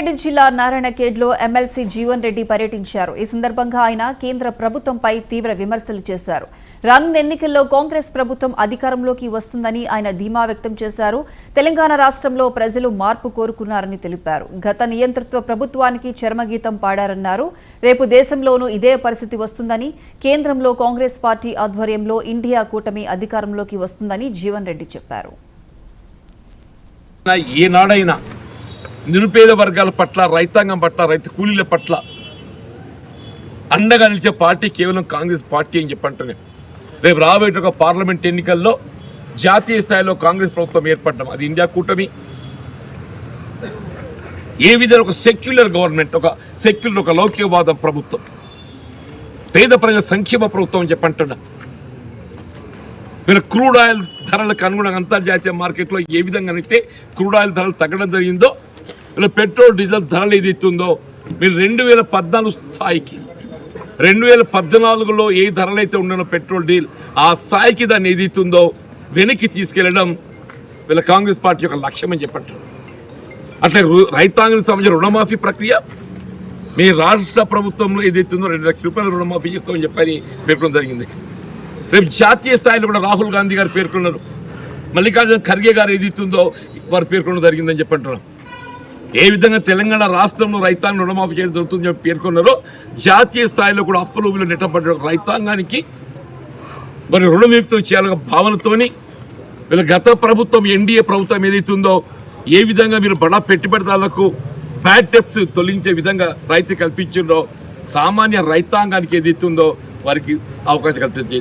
రంగారెడ్డి జిల్లా నారాయణఖేడ్లో ఎమ్మెల్సీ జీవన్ రెడ్డి పర్యటించారు. ఈ సందర్భంగా ఆయన కేంద్ర ప్రభుత్వంపై తీవ్ర విమర్శలు చేశారు. రానున్న ఎన్నికల్లో కాంగ్రెస్ ప్రభుత్వం అధికారంలోకి వస్తుందని ఆయన ధీమా వ్యక్తం చేశారు. తెలంగాణ రాష్ట్రంలో ప్రజలు మార్పు కోరుకున్నారని తెలిపారు. గత నియంతృత్వ ప్రభుత్వానికి చరమగీతం పాడారన్నారు. రేపు దేశంలోనూ ఇదే పరిస్థితి వస్తుందని, కేంద్రంలో కాంగ్రెస్ పార్టీ ఆధ్వర్యంలో ఇండియా కూటమి అధికారంలోకి వస్తుందని జీవన్ రెడ్డి చెప్పారు. ఏనాడైనా నిరుపేద వర్గాల పట్ల, రైతాంగం పట్ల, రైతు కూలీల పట్ల అండగా నిలిచే పార్టీ కేవలం కాంగ్రెస్ పార్టీ అని చెప్పంటున్నాను. రేపు రాబోయే ఒక పార్లమెంట్ ఎన్నికల్లో జాతీయ స్థాయిలో కాంగ్రెస్ ప్రభుత్వం ఏర్పడడం, అది ఇండియా కూటమి ఏ విధంగా ఒక సెక్యులర్ గవర్నమెంట్, ఒక లౌకికవాద ప్రభుత్వం, పేద ప్రజల సంక్షేమ ప్రభుత్వం అని చెప్పంటున్నా. మీరు క్రూడ్ ఆయిల్ ధరలకు అనుగుణంగా అంతర్జాతీయ మార్కెట్లో ఏ విధంగా అయితే క్రూడ్ ఆయిల్ ధరలు తగ్గడం జరిగిందో, ఇలా పెట్రోల్ డీజిల్ ధరలు ఏదైతుందో మీరు 2014 స్థాయికి, 2014లో ఏ ధరలు అయితే ఉండనో పెట్రోల్ డీజిల్ ఆ స్థాయికి దాన్ని ఏదైతుందో వెనక్కి తీసుకెళ్లడం వీళ్ళ కాంగ్రెస్ పార్టీ యొక్క లక్ష్యం అని చెప్పండి. అట్లా రైతాంగానికి సంబంధించిన రుణమాఫీ ప్రక్రియ మీ రాష్ట్ర ప్రభుత్వంలో ఏదైతుందో 2 లక్షల రూపాయలు రుణమాఫీ చేస్తామని చెప్పని పేర్కొనడం జరిగింది. రేపు జాతీయ స్థాయిలో కూడా రాహుల్ గాంధీ గారు పేర్కొన్నారు, మల్లికార్జున ఖర్గే గారు ఏదైతుందో వారు పేర్కొనడం జరిగిందని చెప్పంటున్నాం. ఏ విధంగా తెలంగాణ రాష్ట్రంలో రైతాంగం రుణమాఫీ చేయడం జరుగుతుందని చెప్పి పేర్కొన్నారో, జాతీయ స్థాయిలో కూడా అప్పులు నెట్టబడ్డ రైతాంగానికి మరి రుణ విముక్తం చేయాలనే భావనతోని వీళ్ళ గత ప్రభుత్వం ఎన్డీఏ ప్రభుత్వం ఏదైతుందో ఏ విధంగా మీరు బడా పెట్టుబడిదారులకు బ్యాడ్ డెప్స్ తొలగించే విధంగా రైతు కల్పించిందో, సామాన్య రైతాంగానికి ఏదైతుందో వారికి అవకాశం కల్పించే